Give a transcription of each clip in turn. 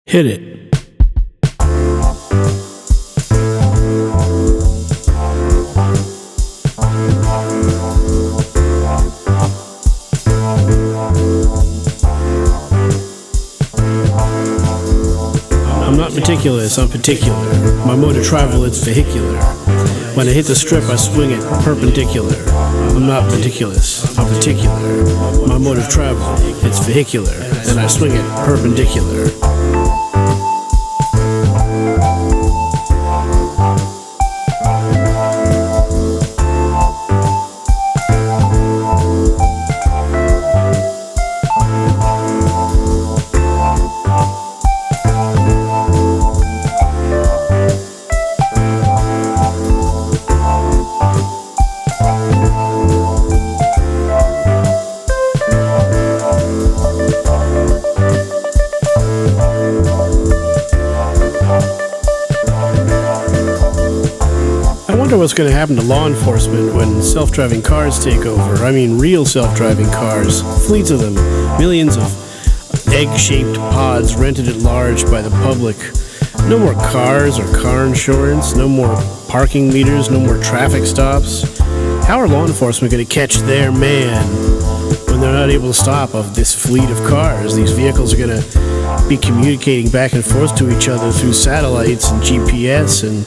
Hit it. I'm not meticulous, I'm particular. My mode of travel is vehicular. When I hit the strip, I swing it perpendicular. I'm not meticulous, I'm particular. My mode of travel, it's vehicular, and I swing it perpendicular. I wonder what's going to happen to law enforcement when self-driving cars take over. I mean, real self-driving cars. Fleets of them. Millions of egg-shaped pods rented at large by the public. No more cars or car insurance. No more parking meters. No more traffic stops. How are law enforcement going to catch their man when they're not able to stop of this fleet of cars? These vehicles are going to be communicating back and forth to each other through satellites and GPS and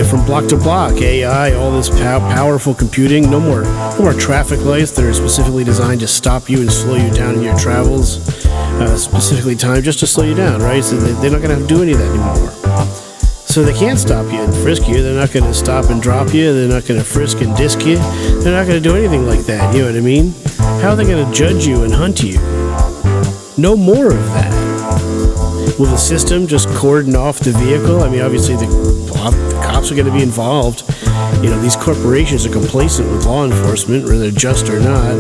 from block to block, AI, all this powerful computing. No more traffic lights that are specifically designed to stop you and slow you down in your travels, specifically timed just to slow you down, right? So they're not going to have to do any of that anymore. So they can't stop you and frisk you. They're not going to stop and drop you. They're not going to frisk and disc you. They're not going to do anything like that, you know what I mean? How are they going to judge you and hunt you? No more of that. Will the system just cordon off the vehicle? I mean, obviously the cops are going to be involved. You know, these corporations are complacent with law enforcement, whether they're just or not.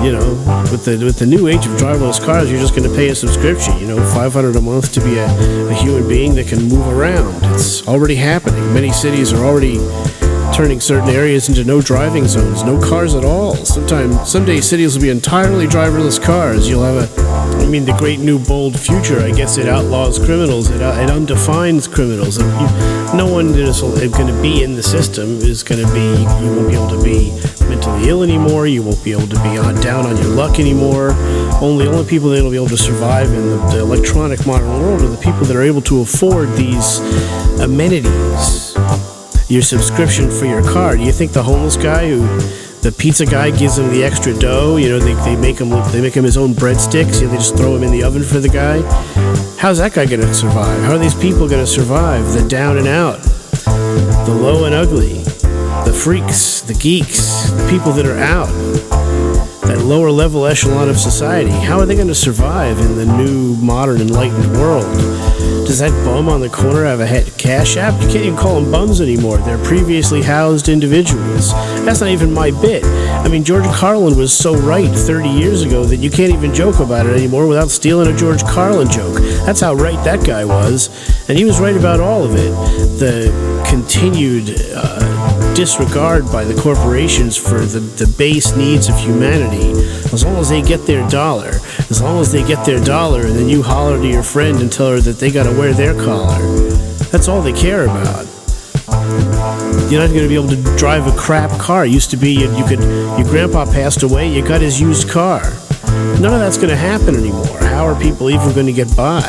You know, with the new age of driverless cars, you're just going to pay a subscription, you know, $500 a month to be a human being that can move around. It's already happening. Many cities are already turning certain areas into no driving zones, no cars at all. Someday cities will be entirely driverless cars. You'll have the great new bold future, I guess it outlaws criminals, it undefines criminals. No one that is going to be in the system is going to be, you won't be able to be mentally ill anymore, you won't be able to be down on your luck anymore. Only people that will be able to survive in the electronic modern world are the people that are able to afford these amenities. Your subscription for your car. Do you think the homeless guy the pizza guy gives him the extra dough, you know, they make him his own breadsticks, you know, they just throw him in the oven for the guy? How's that guy going to survive? How are these people going to survive? The down and out, the low and ugly, the freaks, the geeks, the people that are out, that lower level echelon of society. How are they going to survive in the new, modern, enlightened world? Does that bum on the corner have a cash app? You can't even call them bums anymore. They're previously housed individuals. That's not even my bit. I mean, George Carlin was so right 30 years ago that you can't even joke about it anymore without stealing a George Carlin joke. That's how right that guy was. And he was right about all of it. The continued disregard by the corporations for the base needs of humanity. As long as they get their dollar, and then you holler to your friend and tell her that they gotta wear their collar. That's all they care about. You're not gonna be able to drive a crap car. It used to be your grandpa passed away, you got his used car. None of that's gonna happen anymore. How are people even gonna get by?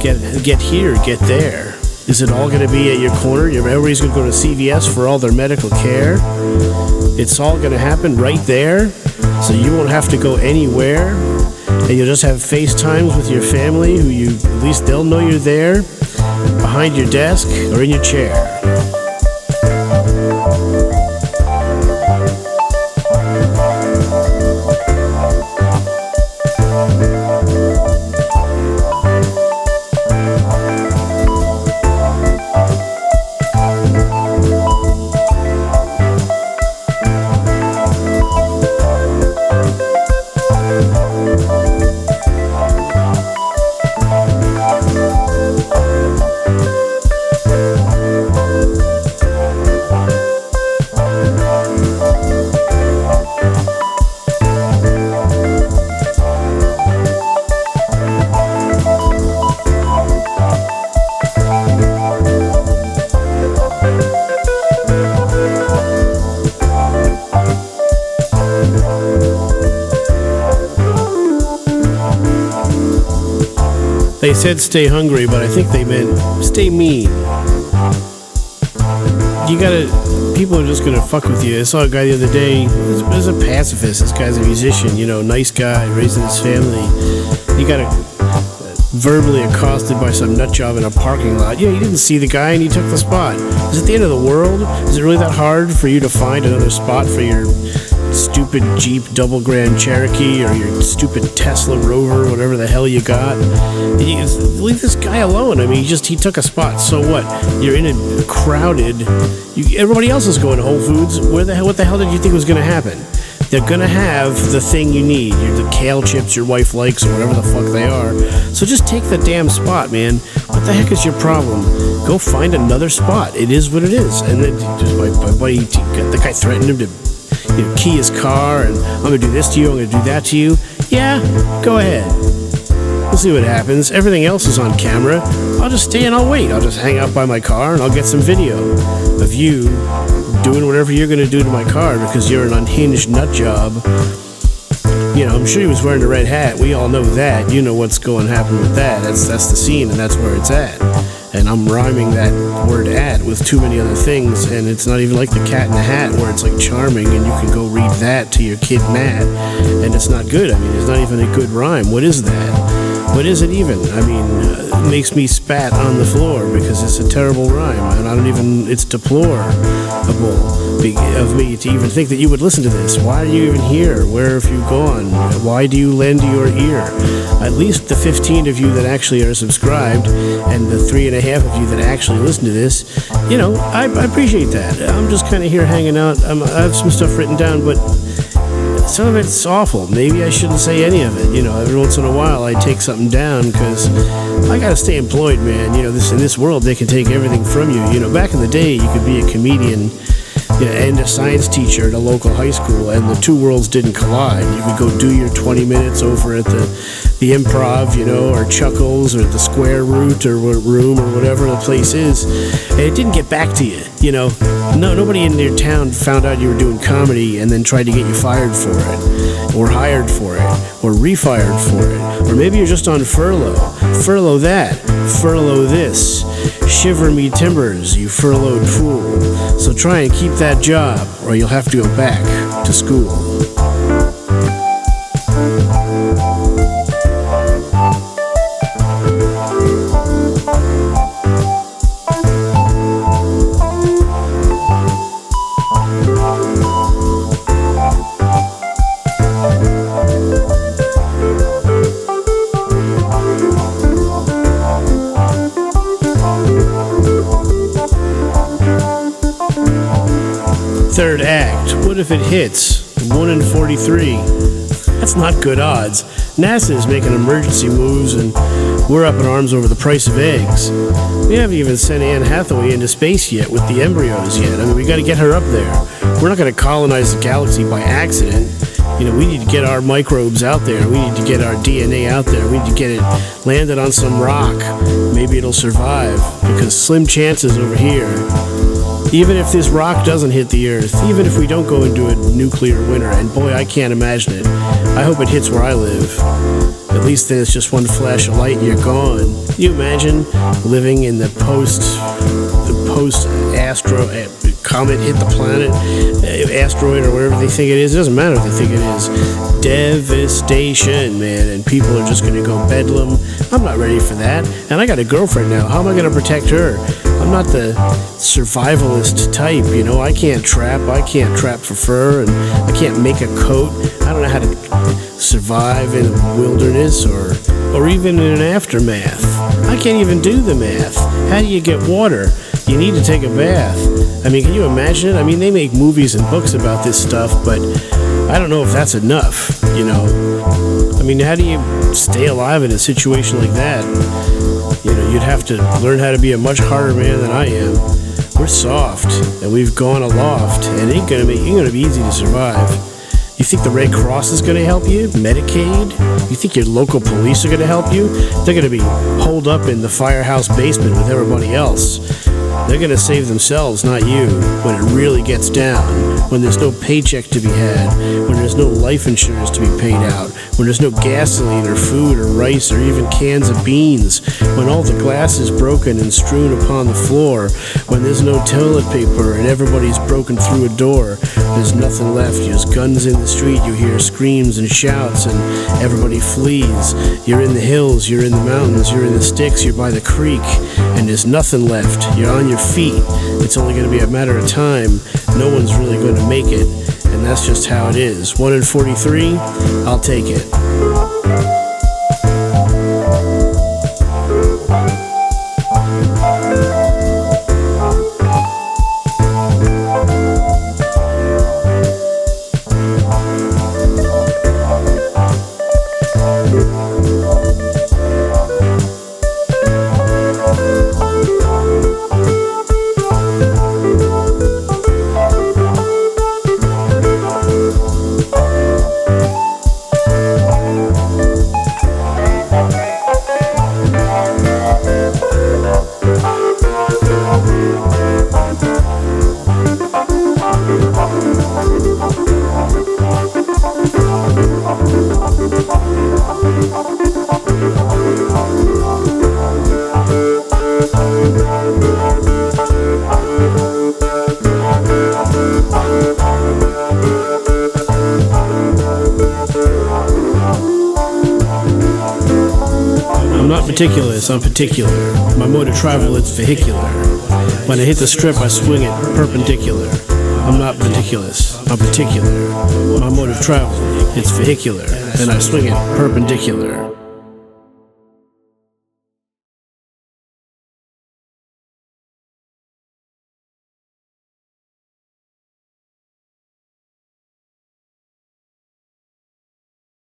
Get here, get there. Is it all going to be at your corner? Everybody's going to go to CVS for all their medical care? It's all going to happen right there? So you won't have to go anywhere? And you'll just have FaceTimes with your family, at least they'll know you're there, behind your desk or in your chair. They said stay hungry, but I think they meant stay mean. You gotta, people are just gonna fuck with you. I saw a guy the other day, he was a pacifist. This guy's a musician, you know, nice guy, raising his family. He got verbally accosted by some nutjob in a parking lot. Yeah, he didn't see the guy and he took the spot. Is it the end of the world? Is it really that hard for you to find another spot for your stupid Jeep Double Grand Cherokee or your stupid Tesla Rover, whatever the hell you got? Leave this guy alone. I mean, he took a spot. So what? You're in a crowded. Everybody else is going to Whole Foods. What the hell did you think was going to happen? They're going to have the thing you need. The kale chips your wife likes or whatever the fuck they are. So just take the damn spot, man. What the heck is your problem? Go find another spot. It is what it is. And then my buddy, the guy threatened him to key his car, and I'm going to do this to you, I'm going to do that to you. Yeah, go ahead. We'll see what happens. Everything else is on camera. I'll just stay and I'll wait. I'll just hang out by my car and I'll get some video of you doing whatever you're going to do to my car because you're an unhinged nut job. You know, I'm sure he was wearing a red hat. We all know that. You know what's going to happen with that. That's the scene, and that's where it's at. And I'm rhyming that word "at" with too many other things, and it's not even like the Cat in the Hat where it's like charming and you can go read that to your kid Matt, and it's not good. I mean, it's not even a good rhyme. What is that? What is it even? I mean, it makes me spat on the floor because it's a terrible rhyme, and I don't even, it's deplorable of me to even think that you would listen to this. Why are you even here? Where have you gone? Why do you lend your ear? At least the 15 of you that actually are subscribed and the 3.5 of you that actually listen to this, you know, I appreciate that. I'm just kind of here hanging out. I have some stuff written down, but some of it's awful. Maybe I shouldn't say any of it. You know, every once in a while I take something down because I gotta stay employed, man. You know, in this world they can take everything from you. You know, back in the day you could be a comedian, you know, and a science teacher at a local high school, and the two worlds didn't collide. You could go do your 20 minutes over at the Improv, you know, or Chuckles, or the Square Root, or Room, or whatever the place is, and it didn't get back to you. You know, nobody in your town found out you were doing comedy and then tried to get you fired for it, or hired for it, or refired for it, or maybe you're just on furlough. Furlough that, furlough this. Shiver me timbers, you furloughed fool. So try and keep that job, or you'll have to go back to school. Third act. What if it hits? 1 in 43. That's not good odds. NASA is making emergency moves, and we're up in arms over the price of eggs. We haven't even sent Anne Hathaway into space yet with the embryos yet. I mean, we got to get her up there. We're not going to colonize the galaxy by accident. You know, we need to get our microbes out there. We need to get our DNA out there. We need to get it landed on some rock. Maybe it'll survive, because slim chances over here. Even if this rock doesn't hit the Earth, even if we don't go into a nuclear winter, and boy, I can't imagine it. I hope it hits where I live. At least then it's just one flash of light and you're gone. Can you imagine living in the post-astro comet hit the planet, asteroid or whatever they think it is? It doesn't matter what they think it is. Devastation, man, and people are just going to go bedlam. I'm not ready for that, and I got a girlfriend now. How am I going to protect her? I'm not the survivalist type, you know. I can't trap for fur, and I can't make a coat. I don't know how to survive in a wilderness or even in an aftermath. I can't even do the math. How do you get water? You need to take a bath. I mean, can you imagine it? I mean, they make movies and books about this stuff, but I don't know if that's enough, you know. I mean, how do you stay alive in a situation like that? You know, you'd have to learn how to be a much harder man than I am. We're soft, and we've gone aloft, and it ain't gonna be easy to survive. You think the Red Cross is gonna help you? Medicaid? You think your local police are gonna help you? They're gonna be holed up in the firehouse basement with everybody else. They're gonna save themselves, not you, when it really gets down, when there's no paycheck to be had, when there's no life insurance to be paid out, when there's no gasoline or food or rice or even cans of beans, when all the glass is broken and strewn upon the floor, when there's no toilet paper and everybody's broken through a door. There's nothing left. There's guns in the street. You hear screams and shouts and everybody flees. You're in the hills, you're in the mountains, you're in the sticks, you're by the creek, and there's nothing left. You're on your feet. It's only going to be a matter of time. No one's really going to make it, and that's just how it is. 1 in 43, I'll take it. I'm not meticulous, I'm particular. My mode of travel is vehicular. When I hit the strip, I swing it perpendicular. I'm not meticulous, I'm particular. My mode of travel, it's vehicular. Then I swing it perpendicular.